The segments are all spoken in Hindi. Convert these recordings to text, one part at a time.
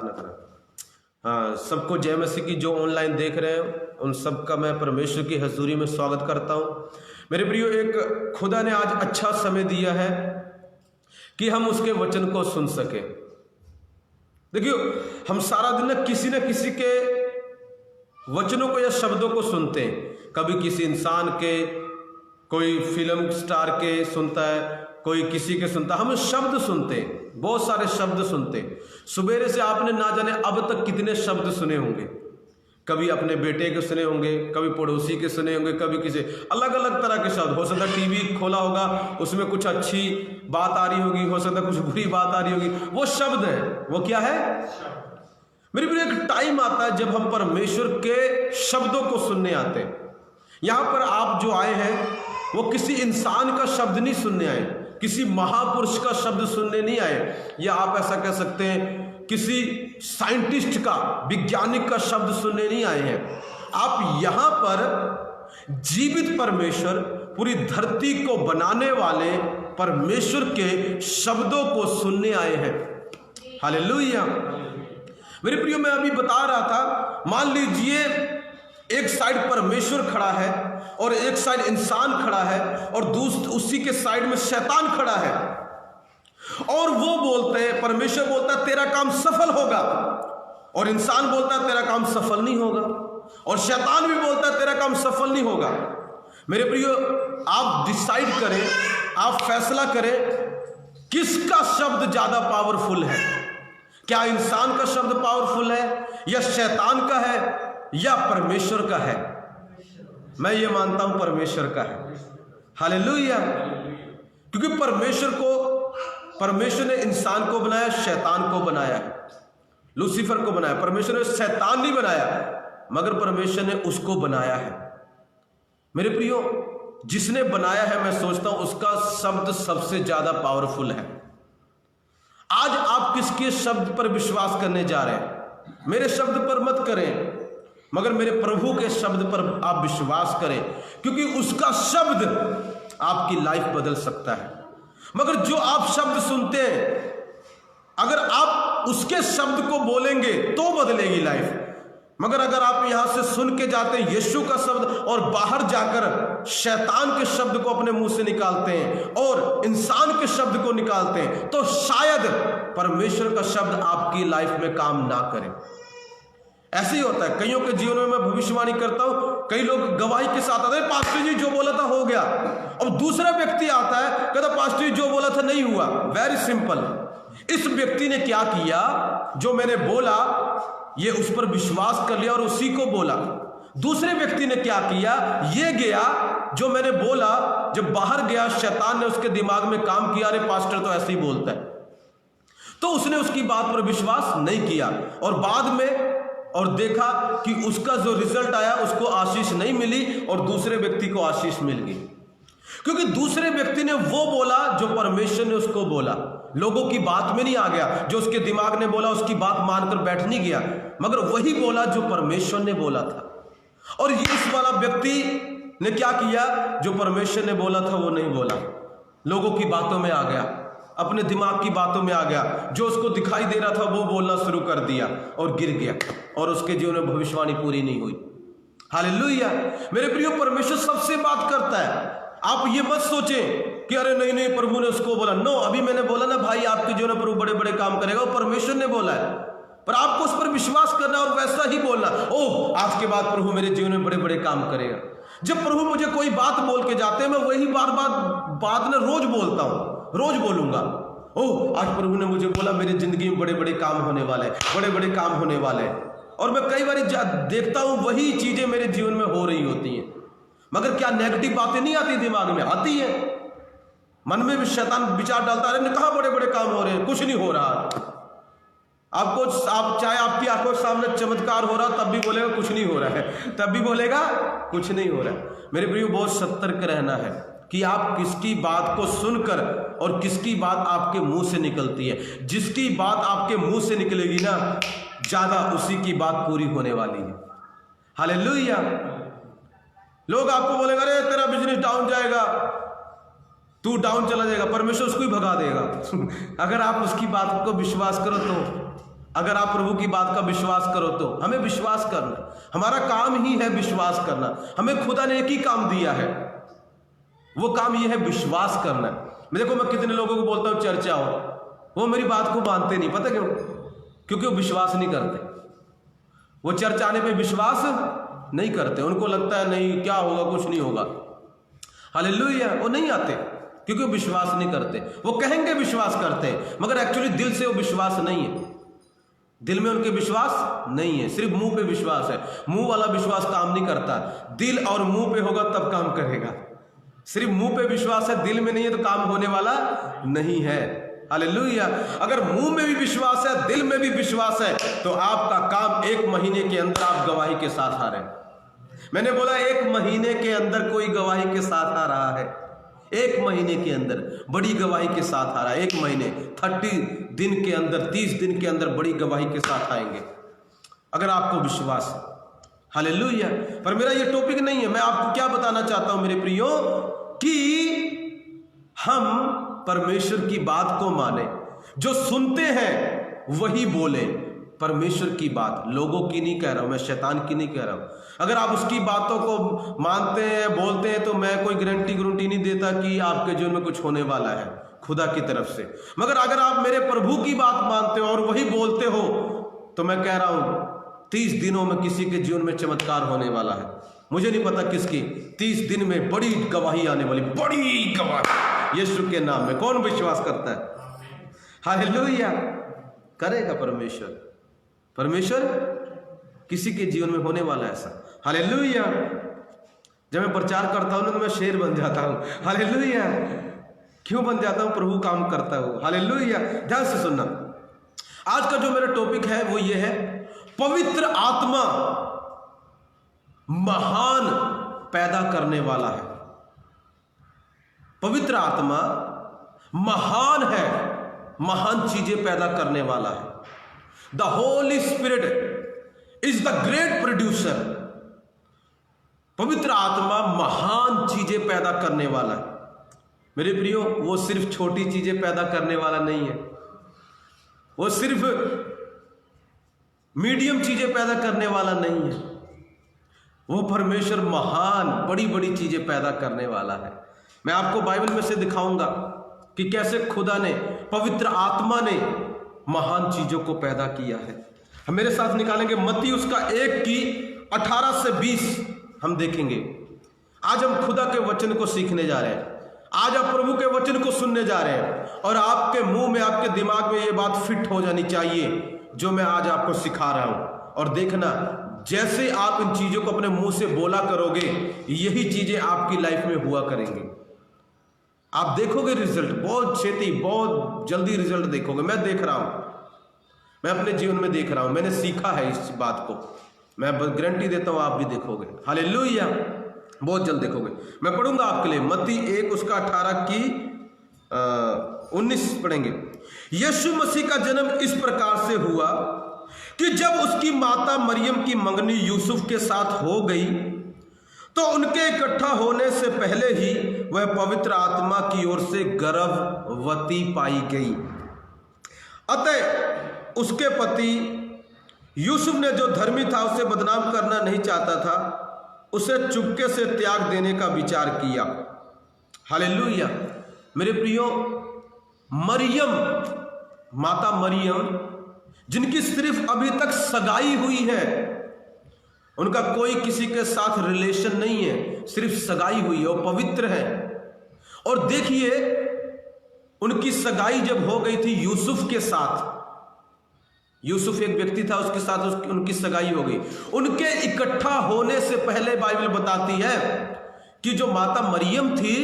प्रार्थना करें। हाँ, सबको जय मसीह की। जो ऑनलाइन देख रहे हैं उन सबका मैं परमेश्वर की हजूरी में स्वागत करता हूँ। मेरे प्रियो, एक खुदा ने आज अच्छा समय दिया है कि हम उसके वचन को सुन सके। देखियो, हम सारा दिन ना किसी के वचनों को या शब्दों को सुनते हैं। कभी किसी इंसान के, कोई फिल्म स्टार के सुनता है, कोई किसी के सुनता है। हम शब्द सुनते हैं, बहुत सारे शब्द सुनते हैं। सुबेरे से आपने ना जाने अब तक कितने शब्द सुने होंगे। कभी अपने बेटे के सुने होंगे, कभी पड़ोसी के सुने होंगे, कभी किसी अलग अलग तरह के शब्द। हो सकता है टीवी खोला होगा, उसमें कुछ अच्छी बात आ रही होगी, हो सकता है कुछ बुरी बात आ रही होगी। वो शब्द है। वो क्या है? मेरे प्रिय, एक टाइम आता है जब हम परमेश्वर के शब्दों को सुनने आते हैं। यहां पर आप जो आए हैं वो किसी इंसान का शब्द नहीं सुनने आए, किसी महापुरुष का शब्द सुनने नहीं आए, या आप ऐसा कह सकते हैं किसी साइंटिस्ट का, वैज्ञानिक का शब्द सुनने नहीं आए हैं। आप यहां पर जीवित परमेश्वर, पूरी धरती को बनाने वाले परमेश्वर के शब्दों को सुनने आए हैं। हालेलुया। मेरे प्रियो, मैं अभी बता रहा था, मान लीजिए एक साइड परमेश्वर खड़ा है और एक साइड इंसान खड़ा है, और उसी के साइड में शैतान खड़ा है। और वो बोलते हैं, परमेश्वर बोलता है तेरा काम सफल होगा, और इंसान बोलता है तेरा काम सफल नहीं होगा, और शैतान भी बोलता है तेरा काम सफल नहीं होगा। मेरे प्रियो, आप डिसाइड करें, आप फैसला करें किसका शब्द ज्यादा पावरफुल है। क्या इंसान का शब्द पावरफुल है, या शैतान का है, या परमेश्वर का है? मैं ये मानता हूं परमेश्वर का है। हालेलुया। क्योंकि परमेश्वर ने इंसान को बनाया, शैतान को बनाया है, लूसीफर को बनाया। परमेश्वर ने शैतान नहीं बनाया, मगर परमेश्वर ने उसको बनाया है। मेरे प्रियो, जिसने बनाया है, मैं सोचता हूं उसका शब्द सबसे ज्यादा पावरफुल है। आज आप किसके शब्द पर विश्वास करने जा रहे हैं? मेरे शब्द पर मत करें, मगर मेरे प्रभु के शब्द पर आप विश्वास करें, क्योंकि उसका शब्द आपकी लाइफ बदल सकता है। मगर जो आप शब्द सुनते हैं, अगर आप उसके शब्द को बोलेंगे तो बदलेगी लाइफ। मगर अगर आप यहां से सुन के जाते हैं यीशु का शब्द, और बाहर जाकर शैतान के शब्द को अपने मुंह से निकालते हैं और इंसान के शब्द को निकालते हैं, तो शायद परमेश्वर का शब्द आपकी लाइफ में काम ना करे। ऐसे ही होता है कईयों के जीवन में। मैं भविष्यवाणी करता हूं, कई लोग गवाही के साथ आते हैं, पास्टर जी जो बोला था हो गया। अब दूसरा व्यक्ति आता है, कहता पास्टर जी जो बोला था नहीं हुआ। वेरी सिंपल, इस व्यक्ति ने क्या किया, जो मैंने बोला ये उस पर विश्वास कर लिया और उसी को बोला। दूसरे व्यक्ति ने क्या किया, ये गया, जो मैंने बोला, जब बाहर गया शैतान ने उसके दिमाग में काम किया, अरे पास्टर तो ऐसे ही बोलता है, तो उसने उसकी बात पर विश्वास नहीं किया, और बाद में और देखा कि उसका जो रिजल्ट आया उसको आशीष नहीं मिली और दूसरे व्यक्ति को आशीष मिल गई। क्योंकि दूसरे व्यक्ति ने वो बोला जो परमेश्वर ने उसको बोला, लोगों की बात में नहीं आ गया। जो उसके दिमाग ने बोला उसकी बात मानकर बैठ नहीं गया, मगर वही बोला जो परमेश्वर ने बोला था। और ये इस वाला व्यक्ति ने क्या किया, जो परमेश्वर ने बोला था वो नहीं बोला, लोगों की बातों में आ गया, अपने दिमाग की बातों में आ गया, जो उसको दिखाई दे रहा था वो बोलना शुरू कर दिया और गिर गया, और उसके जीवन में भविष्यवाणी पूरी नहीं हुई। हालेलुया। मेरे प्रियो, परमेश्वर सबसे बात करता है। आप ये मत सोचें कि अरे नहीं प्रभु ने उसको बोला। नो, अभी मैंने बोला ना भाई, आपके जीवन में प्रभु बड़े बड़े काम करेगा, वो परमेश्वर ने बोला है, पर आपको उस पर विश्वास करना और वैसा ही बोलना। ओह, आज के बाद प्रभु मेरे जीवन में बड़े बड़े काम करेगा। जब प्रभु मुझे कोई बात बोल के जाते हैं, मैं वही बात ना रोज बोलता हूं, रोज बोलूंगा। ओह, आज प्रभु ने मुझे बोला मेरी जिंदगी में बड़े बड़े काम होने वाले, बड़े बड़े काम होने वाले। और मैं कई बार देखता हूं वही चीजें मेरे जीवन में हो रही होती हैं, मगर क्या नेगेटिव बातें नहीं आती दिमाग में? आती है। मन में भी शैतान विचार डालता है, कहां बड़े बड़े काम हो रहे हैं, कुछ नहीं हो रहा। आप चाहे आपकी आंखों के सामने चमत्कार हो रहा तब भी बोलेगा कुछ नहीं हो रहा है, तब भी बोलेगा कुछ नहीं हो रहा है। मेरे प्रियो, बहुत सतर्क रहना है कि आप किसकी बात को सुनकर और किसकी बात आपके मुंह से निकलती है। जिसकी बात आपके मुंह से निकलेगी ना, ज्यादा उसी की बात पूरी होने वाली है। हालेलुया। लोग आपको बोलेगा अरे तेरा बिजनेस डाउन जाएगा, तू डाउन चला जाएगा, परमेश्वर उसको ही भगा देगा। अगर आप उसकी बात को विश्वास करो तो अगर आप प्रभु की बात का विश्वास करो तो हमें विश्वास करना, हमारा काम ही है विश्वास करना। हमें खुदा ने एक ही काम दिया है, वो काम ये है विश्वास करना। देखो मैं कितने लोगों को बोलता हूं चर्चा हो, वो मेरी बात को मानते नहीं। पता क्यों? क्योंकि वो विश्वास नहीं करते। वो चर्च आने पे विश्वास नहीं करते, उनको लगता है नहीं क्या होगा, कुछ नहीं होगा। हालेलुया, वो नहीं आते क्योंकि वो विश्वास नहीं करते। वो कहेंगे विश्वास करते हैं, मगर एक्चुअली दिल से वो विश्वास नहीं है। दिल में उनके विश्वास नहीं है, सिर्फ मुंह पे विश्वास है। मुंह वाला विश्वास काम नहीं करता, दिल और मुंह पे होगा तब काम करेगा। सिर्फ मुंह पे विश्वास है, दिल में नहीं है तो काम होने वाला नहीं है। हालेलुया। अगर मुंह में भी विश्वास है, दिल में भी विश्वास है, तो आपका काम 1 महीने के अंदर आप गवाही के साथ आ रहे हैं। मैंने बोला 1 महीने के अंदर कोई गवाही के साथ आ रहा है। 1 महीने के अंदर बड़ी गवाही के साथ आ रहा है। 1 महीने 30 दिन के अंदर, 30 दिन के अंदर बड़ी गवाही के साथ आएंगे, अगर आपको विश्वास है। हालेलुया। पर मेरा ये टॉपिक नहीं है। मैं आपको क्या बताना चाहता हूं मेरे प्रियो, कि हम परमेश्वर की बात को माने, जो सुनते हैं वही बोले। परमेश्वर की बात, लोगों की नहीं कह रहा हूं मैं, शैतान की नहीं कह रहा हूं। अगर आप उसकी बातों को मानते हैं, बोलते हैं, तो मैं कोई गारंटी नहीं देता कि आपके जीवन में कुछ होने वाला है खुदा की तरफ से। मगर अगर आप मेरे प्रभु की बात मानते हो और वही बोलते हो, तो मैं कह रहा हूं 30 दिनों में किसी के जीवन में चमत्कार होने वाला है। मुझे नहीं पता किसकी। 30 दिन में बड़ी गवाही आने वाली, बड़ी गवाही यीशु के नाम में। कौन विश्वास करता है? हालेलुया। करेगा परमेश्वर। परमेश्वर किसी के जीवन में होने वाला है ऐसा। हालेलुया। जब मैं प्रचार करता हूं ना तो मैं शेर बन जाता हूं। हालेलुया। क्यों बन जाता हूं? प्रभु काम करता हूं। हालेलुया। ध्यान से सुनना। आज का जो मेरा टॉपिक है वो ये है, पवित्र आत्मा महान पैदा करने वाला है। पवित्र आत्मा महान है, महान चीजें पैदा करने वाला है। The Holi spirit is the great producer. पवित्र आत्मा महान चीजें पैदा करने वाला है। मेरे प्रियो, वो सिर्फ छोटी चीजें पैदा करने वाला नहीं है, वो सिर्फ मीडियम चीजें पैदा करने वाला नहीं है। वो परमेश्वर महान बड़ी बड़ी चीजें पैदा करने वाला है। मैं आपको बाइबल में से दिखाऊंगा कि कैसे खुदा ने, पवित्र आत्मा ने महान चीजों को पैदा किया है। हम मेरे साथ निकालेंगे मत्ती उसका 1 की 18 से 20 हम देखेंगे। आज हम खुदा के वचन को सीखने जा रहे हैं। आज आप प्रभु के वचन को सुनने जा रहे हैं, और आपके मुंह में, आपके दिमाग में ये बात फिट हो जानी चाहिए जो मैं आज आपको सिखा रहा हूं। और देखना, जैसे आप इन चीजों को अपने मुंह से बोला करोगे, यही चीजें आपकी लाइफ में हुआ करेंगी। आप देखोगे रिजल्ट बहुत छेती, बहुत जल्दी रिजल्ट देखोगे। मैं देख रहा हूं, मैं अपने जीवन में देख रहा हूं, मैंने सीखा है इस बात को। मैं गारंटी देता हूं आप भी देखोगे। हालेलुया। बहुत जल्द देखोगे। मैं पढ़ूंगा आपके लिए मत्ती 1 उसका 18 की 19 पढ़ेंगे। यीशु मसीह का जन्म इस प्रकार से हुआ कि जब उसकी माता मरियम की मंगनी यूसुफ के साथ हो गई, तो उनके इकट्ठा होने से पहले ही वह पवित्र आत्मा की ओर से गर्भवती पाई गई। अतः उसके पति यूसुफ ने, जो धर्मी था, उसे बदनाम करना नहीं चाहता था, उसे चुपके से त्याग देने का विचार किया। हालेलुया। मेरे प्रियो, मरियम, माता मरियम, जिनकी सिर्फ अभी तक सगाई हुई है, उनका कोई किसी के साथ रिलेशन नहीं है, सिर्फ सगाई हुई है, वो पवित्र है। और देखिए, उनकी सगाई जब हो गई थी यूसुफ के साथ, यूसुफ एक व्यक्ति था, उसके साथ उनकी सगाई हो गई। उनके इकट्ठा होने से पहले बाइबल बताती है कि जो माता मरियम थी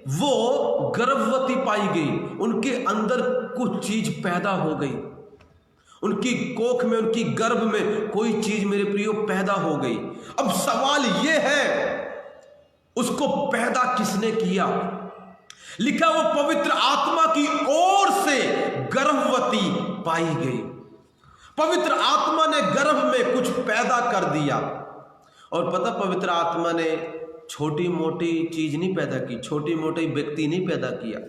वो गर्भवती पाई गई। उनके अंदर कुछ चीज पैदा हो गई, उनकी कोख में, उनकी गर्भ में कोई चीज मेरे प्रियो पैदा हो गई। अब सवाल यह है, उसको पैदा किसने किया? लिखा वो पवित्र आत्मा की ओर से गर्भवती पाई गई। पवित्र आत्मा ने गर्भ में कुछ पैदा कर दिया। और पता, पवित्र आत्मा ने छोटी मोटी चीज नहीं पैदा की, छोटी मोटी व्यक्ति नहीं पैदा किया।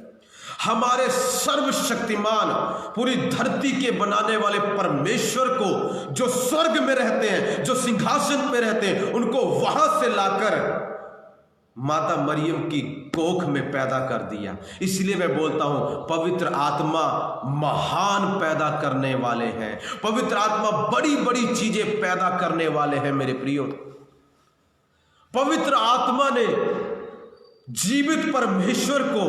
हमारे सर्वशक्तिमान पूरी धरती के बनाने वाले परमेश्वर को, जो स्वर्ग में रहते हैं, जो सिंहासन पे रहते हैं, उनको वहां से लाकर माता मरियम की कोख में पैदा कर दिया। इसलिए मैं बोलता हूं, पवित्र आत्मा महान पैदा करने वाले हैं। पवित्र आत्मा बड़ी बड़ी चीजें पैदा करने वाले हैं मेरे प्रियो। पवित्र आत्मा ने जीवित परमेश्वर को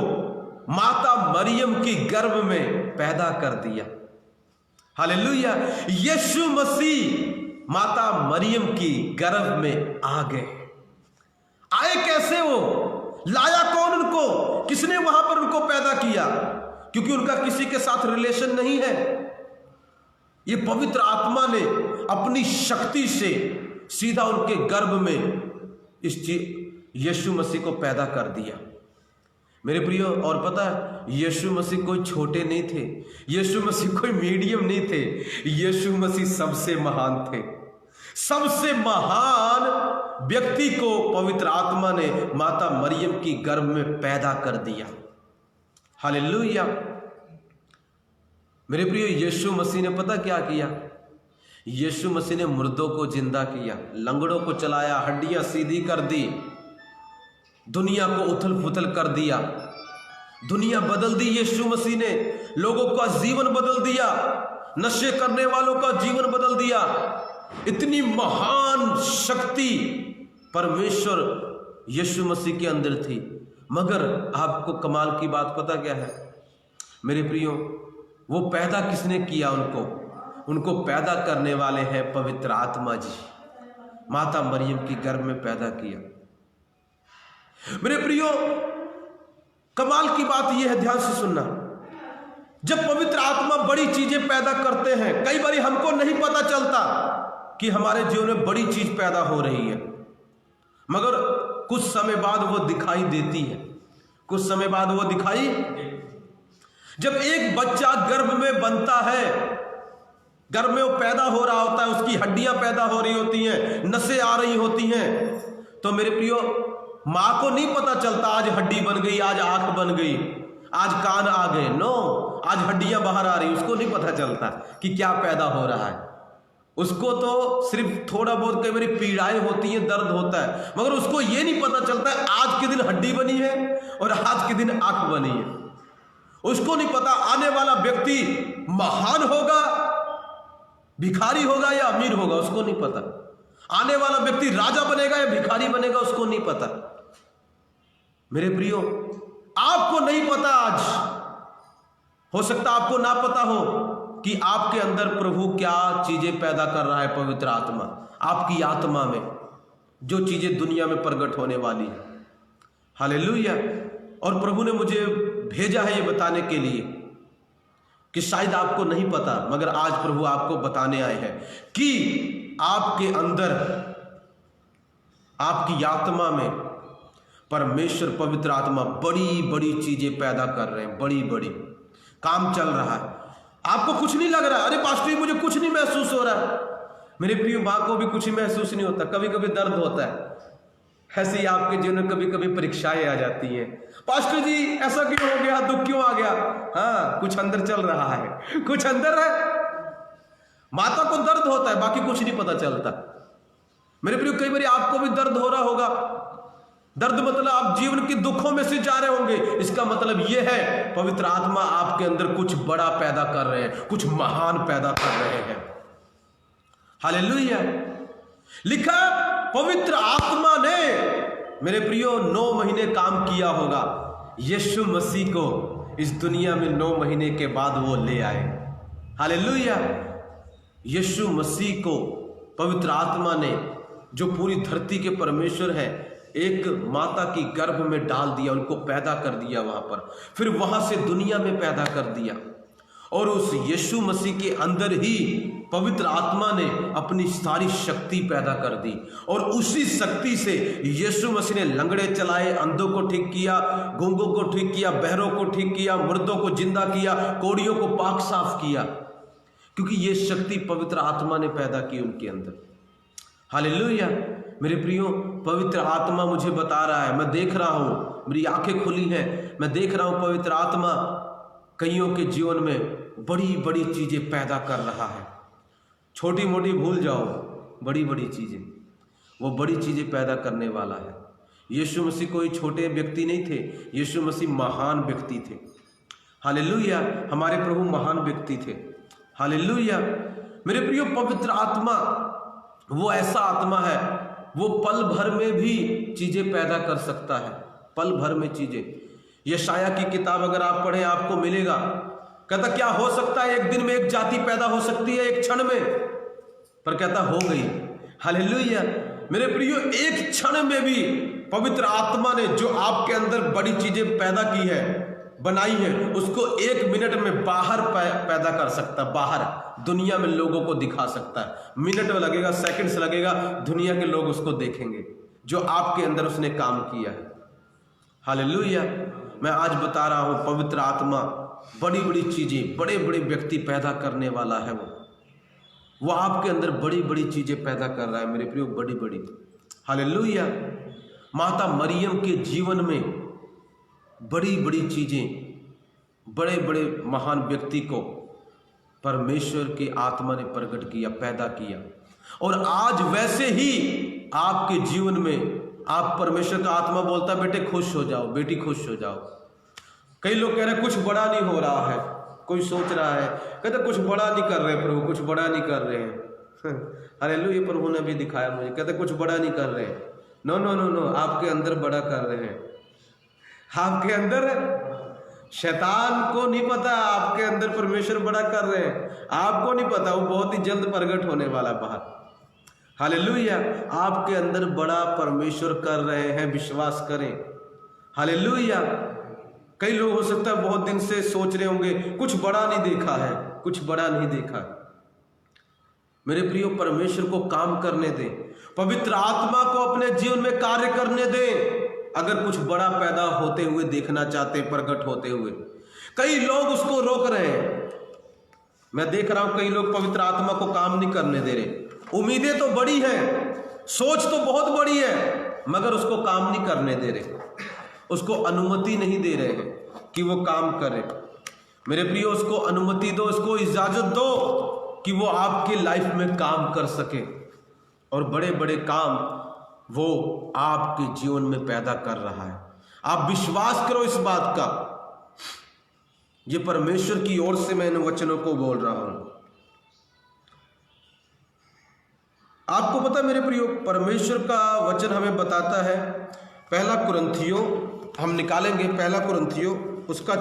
माता मरियम की गर्भ में पैदा कर दिया। हालेलुया। यीशु मसीह माता मरियम की गर्भ में आ गए। आए कैसे? वो लाया कौन उनको? किसने वहां पर उनको पैदा किया? क्योंकि उनका किसी के साथ रिलेशन नहीं है। ये पवित्र आत्मा ने अपनी शक्ति से सीधा उनके गर्भ में यीशु मसीह को पैदा कर दिया मेरे प्रियो। और पता है, यीशु मसीह कोई छोटे नहीं थे, यीशु मसीह कोई मीडियम नहीं थे, यीशु मसीह सबसे महान थे। सबसे महान व्यक्ति को पवित्र आत्मा ने माता मरियम की गर्भ में पैदा कर दिया। हालेलुया। मेरे प्रियो, यीशु मसीह ने पता क्या किया? यीशु मसीह ने मुर्दों को जिंदा किया, लंगड़ों को चलाया, हड्डियां सीधी कर दी, दुनिया को उथल पुथल कर दिया, दुनिया बदल दी। यीशु मसीह ने लोगों का जीवन बदल दिया, नशे करने वालों का जीवन बदल दिया। इतनी महान शक्ति परमेश्वर यीशु मसीह के अंदर थी। मगर आपको कमाल की बात पता क्या है मेरे प्रियो? वो पैदा किसने किया? उनको पैदा करने वाले हैं पवित्र आत्मा जी। माता मरियम की गर्भ में पैदा किया। मेरे प्रियो, कमाल की बात यह है, ध्यान से सुनना। जब पवित्र आत्मा बड़ी चीजें पैदा करते हैं, कई बार हमको नहीं पता चलता कि हमारे जीवन में बड़ी चीज पैदा हो रही है, मगर कुछ समय बाद वो दिखाई देती है। कुछ समय बाद वो दिखाई, जब एक बच्चा गर्भ में बनता है, गर्भ में वो पैदा हो रहा होता है, उसकी हड्डियां पैदा हो रही होती हैं, नसें आ रही होती हैं, तो मेरे प्रियो, मां को नहीं पता चलता आज हड्डी बन गई, आज आंख बन गई, आज कान आ गए। नो, आज हड्डियां बाहर आ रही, उसको नहीं पता चलता कि क्या पैदा हो रहा है। उसको तो सिर्फ थोड़ा बहुत कई बार पीड़ाएं होती हैं, दर्द होता है, मगर उसको ये नहीं पता चलता है आज के दिन हड्डी बनी है और आज के दिन आंख बनी है। उसको नहीं पता आने वाला व्यक्ति महान होगा, भिखारी होगा या अमीर होगा, उसको नहीं पता। आने वाला व्यक्ति राजा बनेगा या भिखारी बनेगा, उसको नहीं पता। मेरे प्रियो, आपको नहीं पता, आज हो सकता आपको ना पता हो कि आपके अंदर प्रभु क्या चीजें पैदा कर रहा है। पवित्र आत्मा आपकी आत्मा में जो चीजें दुनिया में प्रकट होने वाली है। हालेलुया। और प्रभु ने मुझे भेजा है ये बताने के लिए कि शायद आपको नहीं पता, मगर आज प्रभु आपको बताने आए हैं कि आपके अंदर, आपकी आत्मा में परमेश्वर पवित्र आत्मा बड़ी बड़ी चीजें पैदा कर रहे हैं। बड़ी बड़ी काम चल रहा है। आपको कुछ नहीं लग रहा, अरे पास्टर मुझे कुछ नहीं महसूस हो रहा है। मेरे प्रिय, मां को भी कुछ महसूस नहीं होता, कभी कभी दर्द होता है। ऐसे ही आपके जीवन में कभी कभी परीक्षाएं आ जाती हैं। पास्टर जी ऐसा क्यों हो गया, दुख क्यों आ गया? हाँ, कुछ अंदर चल रहा है, कुछ अंदर है। माता को दर्द होता है, बाकी कुछ नहीं पता चलता। मेरे प्रिय, कई बार आपको भी दर्द हो रहा होगा। दर्द मतलब आप जीवन के दुखों में से जा रहे होंगे। इसका मतलब यह है पवित्र आत्मा आपके अंदर कुछ बड़ा पैदा कर रहे हैं, कुछ महान पैदा कर रहे हैं। हालेलुया। लिखा पवित्र आत्मा ने मेरे प्रियो 9 महीने काम किया होगा। यीशु मसीह को इस दुनिया में 9 महीने के बाद वो ले आए। हालेलुया। यीशु मसीह को पवित्र आत्मा ने, जो पूरी धरती के परमेश्वर है, एक माता की गर्भ में डाल दिया, उनको पैदा कर दिया वहां पर, फिर वहां से दुनिया में पैदा कर दिया। और उस यीशु मसीह के अंदर ही पवित्र आत्मा ने अपनी सारी शक्ति पैदा कर दी। और उसी शक्ति से यीशु मसीह ने लंगड़े चलाए, अंधों को ठीक किया, गूंगों को ठीक किया, बहरों को ठीक किया, मुर्दों को जिंदा किया, कोढ़ियों को पाक साफ किया, क्योंकि ये शक्ति पवित्र आत्मा ने पैदा की उनके अंदर। हालेलुया। मेरे प्रियो, पवित्र आत्मा मुझे बता रहा है, मैं देख रहा हूं, मेरी आंखें खुली हैं, मैं देख रहा हूं पवित्र आत्मा कईयों के जीवन में बड़ी बड़ी चीज़ें पैदा कर रहा है। छोटी मोटी भूल जाओ, बड़ी बड़ी चीज़ें, वो बड़ी चीज़ें पैदा करने वाला है। यीशु मसीह कोई छोटे व्यक्ति नहीं थे, यीशु मसीह महान व्यक्ति थे। हालेलुया, हमारे प्रभु महान व्यक्ति थे। हालेलुया। मेरे प्रियो, पवित्र आत्मा वो ऐसा आत्मा है, वो पल भर में भी चीज़ें पैदा कर सकता है, पल भर में चीज़ें। यशाया की किताब अगर आप पढ़ें आपको मिलेगा, कहता क्या हो सकता है, एक दिन में एक जाति पैदा हो सकती है, एक क्षण में, पर कहता हो गई। हालेलुया। मेरे प्रियो, एक क्षण में भी पवित्र आत्मा ने जो आपके अंदर बड़ी चीजें पैदा की है, बनाई है, उसको 1 मिनट में बाहर पैदा कर सकता है, बाहर दुनिया में लोगों को दिखा सकता है। मिनट लगेगा, सेकंड्स लगेगा, दुनिया के लोग उसको देखेंगे जो आपके अंदर उसने काम किया है। हालेलुया। मैं आज बता रहा हूं, पवित्र आत्मा बड़ी बड़ी चीजें, बड़े बड़े व्यक्ति पैदा करने वाला है। वो आपके अंदर बड़ी बड़ी चीजें पैदा कर रहा है मेरे प्रियो, बड़ी बड़ी। हालेलुया। माता मरियम के जीवन में बड़ी बड़ी चीजें, बड़े बड़े महान व्यक्ति को परमेश्वर की आत्मा ने प्रकट किया, पैदा किया। और आज वैसे ही आपके जीवन में आप, परमेश्वर का आत्मा बोलता है बेटे खुश हो जाओ, बेटी खुश हो जाओ। कई लोग कह रहे हैं कुछ बड़ा नहीं हो रहा है, कोई सोच रहा है, कहते कुछ बड़ा नहीं कर रहे प्रभु, कुछ बड़ा नहीं कर रहे हैं। हालेलुया, प्रभु ने भी दिखाया मुझे, कहते कुछ बड़ा नहीं कर रहे हैं। नो नो नो नो, आपके अंदर बड़ा कर रहे हैं। आपके अंदर, शैतान को नहीं पता आपके अंदर परमेश्वर बड़ा कर रहे हैं, आपको नहीं पता, वो बहुत ही जल्द प्रकट होने वाला बाहर। हालेलुया। आपके अंदर बड़ा परमेश्वर कर रहे हैं, विश्वास करें। हालेलुया। कई लोग हो सकता है बहुत दिन से सोच रहे होंगे कुछ बड़ा नहीं देखा है, कुछ बड़ा नहीं देखा। मेरे प्रियो, परमेश्वर को काम करने दें, पवित्र आत्मा को अपने जीवन में कार्य करने दें। अगर कुछ बड़ा पैदा होते हुए देखना चाहते, प्रकट होते हुए, कई लोग उसको रोक रहे हैं। मैं देख रहा हूं कई लोग पवित्र आत्मा को काम नहीं करने दे रहे। उम्मीदें तो बड़ी हैं, सोच तो बहुत बड़ी है, मगर उसको काम नहीं करने दे रहे, उसको अनुमति नहीं दे रहे हैं कि वो काम करे। मेरे प्रियो, उसको अनुमति दो, उसको इजाजत दो कि वो आपकी लाइफ में काम कर सके, और बड़े बड़े काम वो आपके जीवन में पैदा कर रहा है। आप विश्वास करो इस बात का। ये परमेश्वर की ओर से मैं इन वचनों को बोल रहा हूं। आपको पता मेरे प्रियो, परमेश्वर का वचन हमें बताता है, पहला कुरिन्थियों हम निकालेंगे, पहला कुरिन्थियों उसका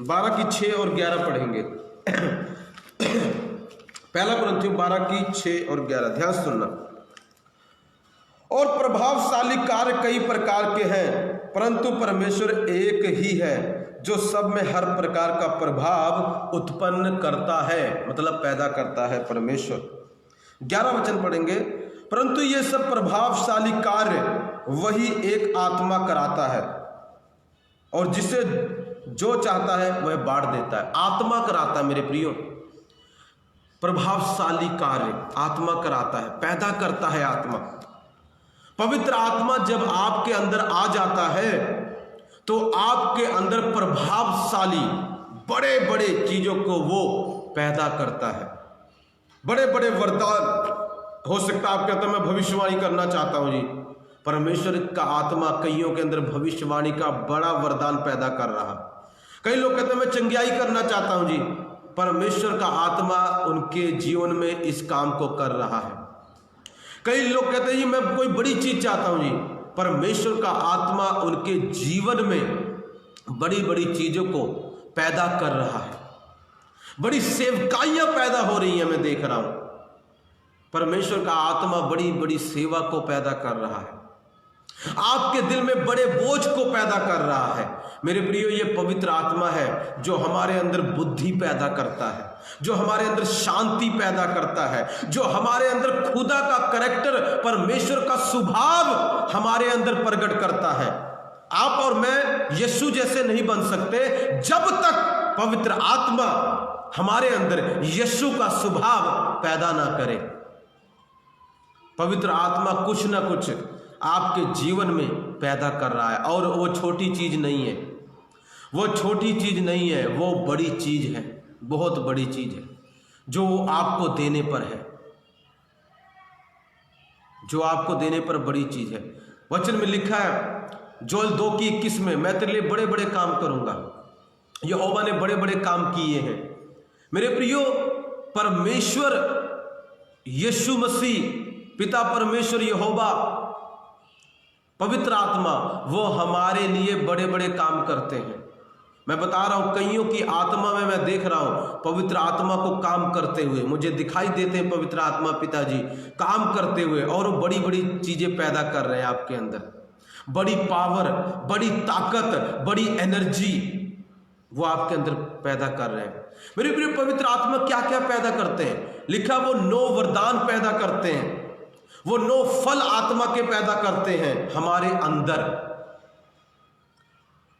12 की 6 और 11 पढ़ेंगे। पहला कुरिन्थियों 12 की 6 और 11, ध्यान सुनना। और प्रभावशाली कार्य कई प्रकार के हैं, परंतु परमेश्वर एक ही है जो सब में हर प्रकार का प्रभाव उत्पन्न करता है, मतलब पैदा करता है परमेश्वर। 11 वचन पढ़ेंगे। परंतु ये सब प्रभावशाली कार्य वही एक आत्मा कराता है, और जिसे जो चाहता है वह बांट देता है। आत्मा कराता है मेरे प्रियो, प्रभावशाली कार्य आत्मा कराता है, पैदा करता है आत्मा। पवित्र आत्मा जब आपके अंदर आ जाता है तो आपके अंदर प्रभावशाली बड़े बड़े चीजों को वो पैदा करता है। बड़े बड़े वरदान हो सकता है आपके अंदर, मैं भविष्यवाणी करना चाहता हूं जी, परमेश्वर का आत्मा कईयों के अंदर भविष्यवाणी का बड़ा वरदान पैदा कर रहा। कई लोग कहते हैं मैं चंगियाई करना चाहता हूं जी, परमेश्वर का आत्मा उनके जीवन में इस काम को कर रहा है। कई लोग कहते हैं जी मैं कोई बड़ी चीज चाहता हूं जी, परमेश्वर का आत्मा उनके जीवन में बड़ी बड़ी चीजों को पैदा कर रहा है। बड़ी सेवकाइयां पैदा हो रही हैं, मैं देख रहा हूं परमेश्वर का आत्मा बड़ी बड़ी सेवा को पैदा कर रहा है, आपके दिल में बड़े बोझ को पैदा कर रहा है। मेरे प्रियो, ये पवित्र आत्मा है जो हमारे अंदर बुद्धि पैदा करता है, जो हमारे अंदर शांति पैदा करता है, जो हमारे अंदर खुदा का कैरेक्टर, परमेश्वर का स्वभाव हमारे अंदर प्रकट करता है। आप और मैं यीशु जैसे नहीं बन सकते जब तक पवित्र आत्मा हमारे अंदर यीशु का स्वभाव पैदा ना करे। पवित्र आत्मा कुछ ना कुछ आपके जीवन में पैदा कर रहा है, और वो छोटी चीज नहीं है, वो छोटी चीज नहीं है, वो बड़ी चीज है, बहुत बड़ी चीज है जो आपको देने पर है, जो आपको देने पर बड़ी चीज है। वचन में लिखा है जोएल 2:21 में, मैं तेरे लिए बड़े बड़े काम करूंगा। यहोवा ने बड़े बड़े काम किए हैं। मेरे प्रियो, परमेश्वर यीशु मसीह, पिता परमेश्वर, यहोवा, पवित्र आत्मा, वो हमारे लिए बड़े बड़े काम करते हैं। मैं बता रहा हूं, कईयों की आत्मा में मैं देख रहा हूं पवित्र आत्मा को काम करते हुए, मुझे दिखाई देते हैं पवित्र आत्मा पिताजी काम करते हुए, और वो बड़ी बड़ी चीजें पैदा कर रहे हैं आपके अंदर। बड़ी पावर, बड़ी ताकत, बड़ी एनर्जी वो आपके अंदर पैदा कर रहे हैं। मेरे प्रिय, पवित्र आत्मा क्या क्या पैदा करते हैं? लिखा वो 9 वरदान पैदा करते हैं, वो 9 फल आत्मा के पैदा करते हैं हमारे अंदर।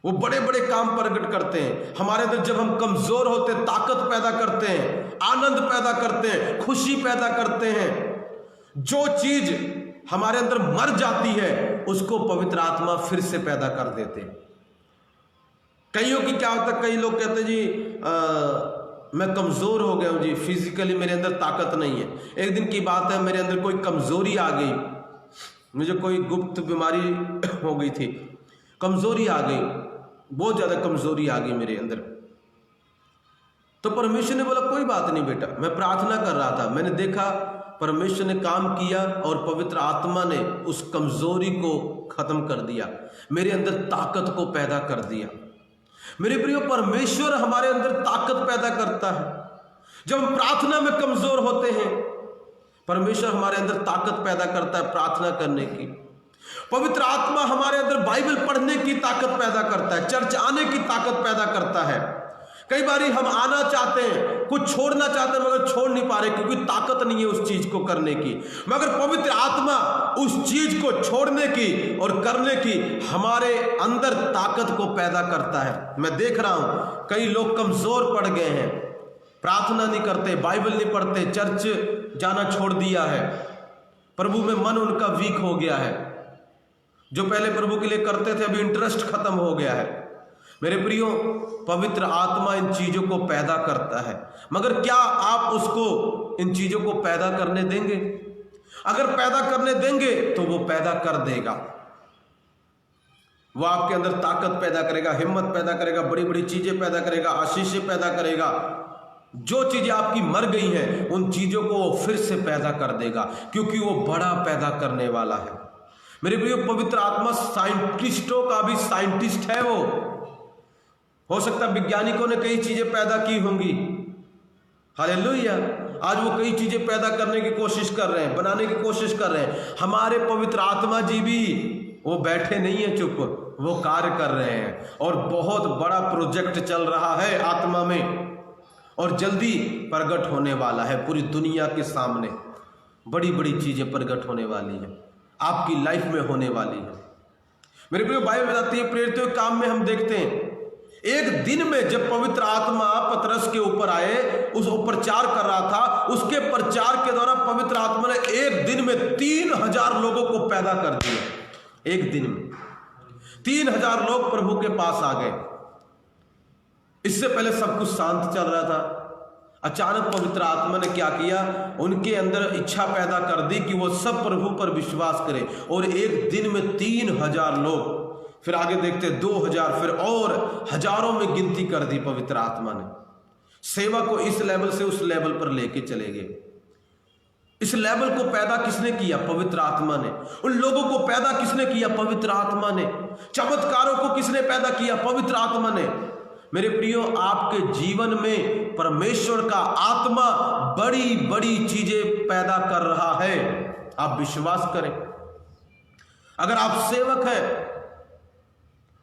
वो बड़े बड़े काम प्रकट करते हैं हमारे अंदर। जब हम कमजोर होते हैं, ताकत पैदा करते हैं, आनंद पैदा करते हैं, खुशी पैदा करते हैं। जो चीज हमारे अंदर मर जाती है उसको पवित्र आत्मा फिर से पैदा कर देते हैं। कईयों की क्या होता है, कई लोग कहते हैं जी मैं कमजोर हो गया हूं जी, फिजिकली मेरे अंदर ताकत नहीं है। एक दिन की बात है, मेरे अंदर कोई कमजोरी आ गई, मुझे कोई गुप्त बीमारी हो गई थी, कमजोरी आ गई, बहुत ज्यादा कमजोरी आ गई मेरे अंदर। तो परमेश्वर ने बोला कोई बात नहीं बेटा, मैं प्रार्थना कर रहा था, मैंने देखा परमेश्वर ने काम किया और पवित्र आत्मा ने उस कमजोरी को खत्म कर दिया, मेरे अंदर ताकत को पैदा कर दिया। मेरे प्रियो, परमेश्वर हमारे अंदर ताकत पैदा करता है। जब हम प्रार्थना में कमजोर होते हैं, परमेश्वर हमारे अंदर ताकत पैदा करता है प्रार्थना करने की। पवित्र आत्मा हमारे अंदर बाइबल पढ़ने की ताकत पैदा करता है, चर्च आने की ताकत पैदा करता है। कई बार हम आना चाहते हैं, कुछ छोड़ना चाहते हैं, मगर छोड़ नहीं पा रहे क्योंकि ताकत नहीं है उस चीज को करने की। मगर पवित्र आत्मा उस चीज को छोड़ने की और करने की हमारे अंदर ताकत को पैदा करता है। मैं देख रहा हूं कई लोग कमजोर पड़ गए हैं, प्रार्थना नहीं करते, बाइबल नहीं पढ़ते, चर्च जाना छोड़ दिया है, प्रभु में मन उनका वीक हो गया है। जो पहले प्रभु के लिए करते थे अभी इंटरेस्ट खत्म हो गया है। मेरे प्रियो, पवित्र आत्मा इन चीजों को पैदा करता है, मगर क्या आप उसको इन चीजों को पैदा करने देंगे? अगर पैदा करने देंगे तो वो पैदा कर देगा। वो आपके अंदर ताकत पैदा करेगा, हिम्मत पैदा करेगा, बड़ी बड़ी चीजें पैदा करेगा, आशीषें पैदा करेगा। जो चीजें आपकी मर गई हैं उन चीजों को वो फिर से पैदा कर देगा, क्योंकि वो बड़ा पैदा करने वाला है। मेरे प्रियो, पवित्र आत्मा साइंटिस्टों का भी साइंटिस्ट है। वो हो सकता है वैज्ञानिकों ने कई चीजें पैदा की होंगी, हालेलुया, आज वो कई चीजें पैदा करने की कोशिश कर रहे हैं, बनाने की कोशिश कर रहे हैं। हमारे पवित्र आत्मा जी भी वो बैठे नहीं है चुप, वो कार्य कर रहे हैं और बहुत बड़ा प्रोजेक्ट चल रहा है आत्मा में और जल्दी प्रकट होने वाला है। पूरी दुनिया के सामने बड़ी बड़ी चीजें प्रकट होने वाली है, आपकी लाइफ में होने वाली है। मेरे प्रिय, बाइबल बताती है प्रेरितों के काम में हम देखते हैं एक दिन में जब पवित्र आत्मा पतरस के ऊपर आए, उस प्रचार कर रहा था, उसके प्रचार के दौरान पवित्र आत्मा ने एक दिन में 3000 लोगों को पैदा कर दिया। एक दिन में 3000 लोग प्रभु के पास आ गए। इससे पहले सब कुछ शांत चल रहा था। अचानक पवित्र आत्मा ने क्या किया, उनके अंदर इच्छा पैदा कर दी कि वो सब प्रभु पर विश्वास करें, और एक दिन में 3000 लोग, फिर आगे देखते 2000, फिर और हजारों में गिनती कर दी। पवित्र आत्मा ने सेवा को इस लेवल से उस लेवल पर लेके चले गए। इस लेवल को पैदा किसने किया? पवित्र आत्मा ने। उन लोगों को पैदा किसने किया? पवित्र आत्मा ने। चमत्कारों को किसने पैदा किया? पवित्र आत्मा ने। मेरे प्रियो, आपके जीवन में परमेश्वर का आत्मा बड़ी बड़ी चीजें पैदा कर रहा है, आप विश्वास करें। अगर आप सेवक हैं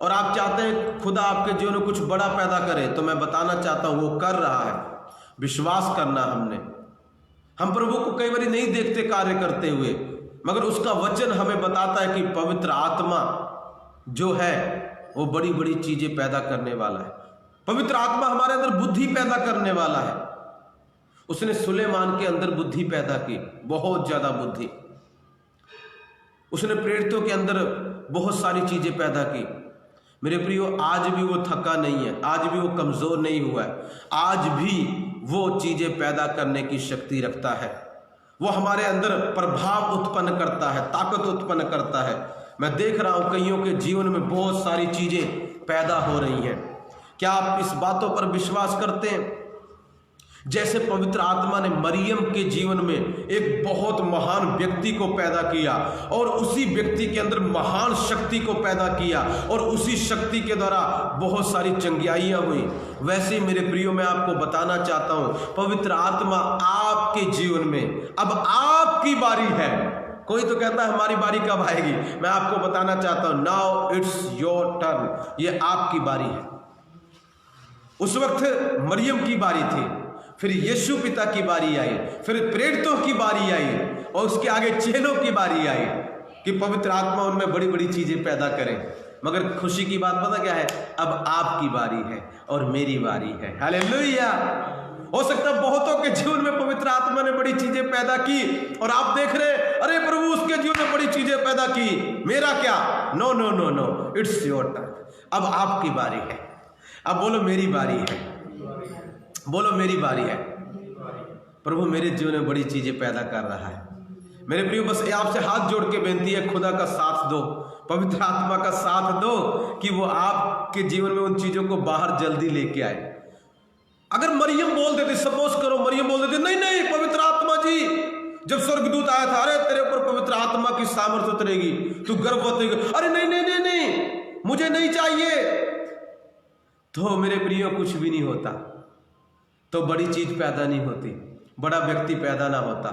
और आप चाहते हैं खुदा आपके जीवन में कुछ बड़ा पैदा करे, तो मैं बताना चाहता हूं वो कर रहा है। विश्वास करना हमने। हम प्रभु को कई बार नहीं देखते कार्य करते हुए, मगर उसका वचन हमें बताता है कि पवित्र आत्मा जो है वो बड़ी बड़ी चीजें पैदा करने वाला है। पवित्र आत्मा हमारे अंदर बुद्धि पैदा करने वाला है। उसने सुलेमान के अंदर बुद्धि पैदा की, बहुत ज्यादा बुद्धि। उसने प्रेरितों के अंदर बहुत सारी चीजें पैदा की। मेरे प्रियो, आज भी वो थका नहीं है, आज भी वो कमज़ोर नहीं हुआ है, आज भी वो चीज़ें पैदा करने की शक्ति रखता है। वो हमारे अंदर प्रभाव उत्पन्न करता है, ताकत उत्पन्न करता है। मैं देख रहा हूँ कईयों के जीवन में बहुत सारी चीज़ें पैदा हो रही हैं। क्या आप इस बातों पर विश्वास करते हैं? जैसे पवित्र आत्मा ने मरियम के जीवन में एक बहुत महान व्यक्ति को पैदा किया और उसी व्यक्ति के अंदर महान शक्ति को पैदा किया और उसी शक्ति के द्वारा बहुत सारी चंगियाइयाँ हुई, वैसे मेरे प्रियो मैं आपको बताना चाहता हूँ पवित्र आत्मा आपके जीवन में अब आपकी बारी है। कोई तो कहता है हमारी बारी कब आएगी? मैं आपको बताना चाहता हूँ नाउ इट्स योर टर्न, ये आपकी बारी है। उस वक्त मरियम की बारी थी, फिर यीशु पिता की बारी आई, फिर प्रेरितों की बारी आई और उसके आगे चेलों की बारी आई कि पवित्र आत्मा उनमें बड़ी बड़ी चीजें पैदा करें। मगर खुशी की बात पता क्या है? अब आपकी बारी है और मेरी बारी है। हालेलुया। हो सकता है बहुतों के जीवन में पवित्र आत्मा ने बड़ी चीजें पैदा की और आप देख रहे अरे प्रभु उसके जीवन में बड़ी चीजें पैदा की, मेरा क्या? No no no no, it's your turn, अब आपकी बारी है। अब बोलो मेरी बारी है, बोलो मेरी बारी है। प्रभु मेरे जीवन में बड़ी चीजें पैदा कर रहा है। मेरे प्रियो बस आपसे हाथ जोड़ के बेनती है, खुदा का साथ दो, पवित्र आत्मा का साथ दो कि वो आपके जीवन में उन चीजों को बाहर जल्दी लेके आए। अगर मरियम बोल देती, सपोज करो मरियम बोल देती नहीं नहीं पवित्र आत्मा जी, जब स्वर्गदूत आया था अरे तेरे ऊपर पवित्र आत्मा की सामर्थ्य उतरेगी, तू गर्भवती, अरे नहीं नहीं नहीं नहीं मुझे नहीं चाहिए, तो मेरे प्रियो कुछ भी नहीं होता, तो बड़ी चीज पैदा नहीं होती, बड़ा व्यक्ति पैदा ना होता,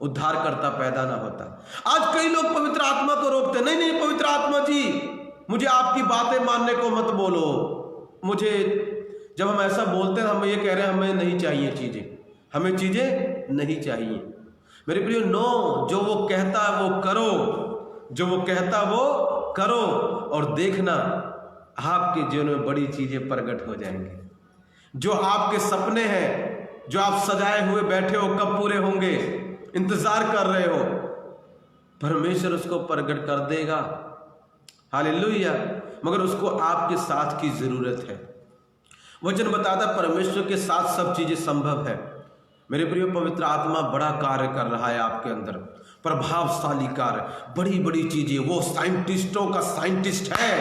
उद्धारकर्ता पैदा ना होता। आज कई लोग पवित्र आत्मा को रोकते, नहीं नहीं पवित्र आत्मा जी मुझे आपकी बातें मानने को मत बोलो, मुझे, जब हम ऐसा बोलते हैं हम ये कह रहे हैं हमें नहीं चाहिए चीजें, हमें चीजें नहीं चाहिए। मेरे प्रियो नो, जो वो कहता है वो करो, जो वो कहता है वो करो और देखना आपके जीवन में बड़ी चीजें प्रकट हो जाएंगी। जो आपके सपने हैं, जो आप सजाए हुए बैठे हो कब पूरे होंगे, इंतजार कर रहे हो, परमेश्वर उसको प्रकट कर देगा। हालेलुया। मगर उसको आपके साथ की जरूरत है। वचन बताता परमेश्वर के साथ सब चीजें संभव है। मेरे प्रिय पवित्र आत्मा बड़ा कार्य कर रहा है आपके अंदर, प्रभावशाली कार्य, बड़ी बड़ी चीजें, वो साइंटिस्टों का साइंटिस्ट है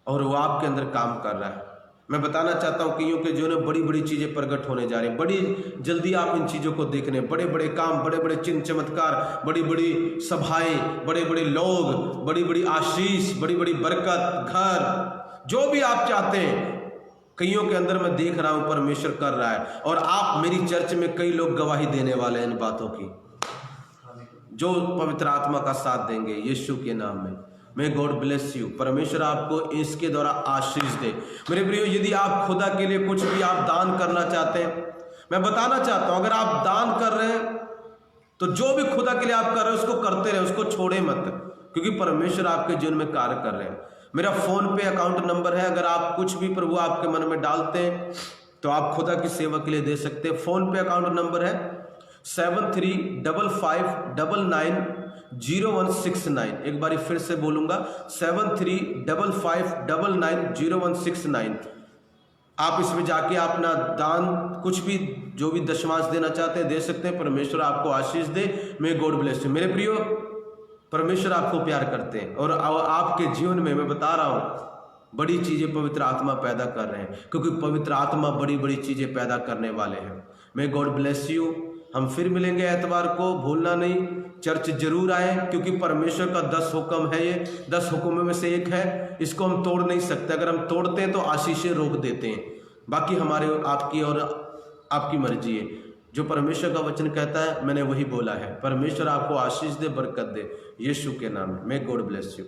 और वो आपके अंदर काम कर रहा है। मैं बताना चाहता हूँ कईयों के जीवन में बड़ी बड़ी चीजें प्रकट होने जा रही हैं, बड़ी जल्दी आप इन चीजों को देखने, बड़े बड़े काम, बड़े बड़े चिन्ह चमत्कार, बड़ी बड़ी सभाएं, बड़े बड़े लोग, बड़ी बड़ी आशीष, बड़ी बड़ी बरकत, घर, जो भी आप चाहते हैं कईयों के अंदर मैं देख रहा हूं परमेश्वर कर रहा है। और आप मेरी चर्च में कई लोग गवाही देने वाले हैं इन बातों की, जो पवित्र आत्मा का साथ देंगे यीशु के नाम में। मे गॉड ब्लेस यू। परमेश्वर आपको इसके द्वारा आशीष दे। मेरे प्रियो यदि आप खुदा के लिए कुछ भी आप दान करना चाहते हैं, मैं बताना चाहता हूं अगर आप दान कर रहे हैं तो जो भी खुदा के लिए आप कर रहे हैं उसको करते रहे, उसको छोड़े मत, क्योंकि परमेश्वर आपके जीवन में कार्य कर रहे हैं। मेरा फोन पे अकाउंट नंबर है, अगर आप कुछ भी प्रभु आपके मन में डालते हैं तो आप खुदा की सेवा के लिए दे सकते हैं। फोन पे अकाउंट नंबर है 7355990169। एक बारी फिर से बोलूंगा 7355990169। आप इसमें जाके अपना दान कुछ भी जो भी दशमांश देना चाहते हैं दे सकते हैं। परमेश्वर आपको आशीष दे। May God bless you. मेरे प्रियो परमेश्वर आपको प्यार करते हैं और आपके जीवन में मैं बता रहा हूं बड़ी चीजें पवित्र आत्मा पैदा कर रहे हैं, क्योंकि पवित्र आत्मा बड़ी बड़ी चीजें पैदा करने वाले हैं। मे गॉड ब्लेस यू। हम फिर मिलेंगे एतवार को, भूलना नहीं, चर्च जरूर आए, क्योंकि परमेश्वर का 10 हुक्म है, ये 10 हुक्मों में से एक है, इसको हम तोड़ नहीं सकते। अगर हम तोड़ते हैं तो आशीषें रोक देते हैं, बाकी हमारे आपकी और आपकी मर्जी है। जो परमेश्वर का वचन कहता है मैंने वही बोला है। परमेश्वर आपको आशीष दे, बरकत दे, यीशु के नाम में। मे गॉड ब्लेस यू।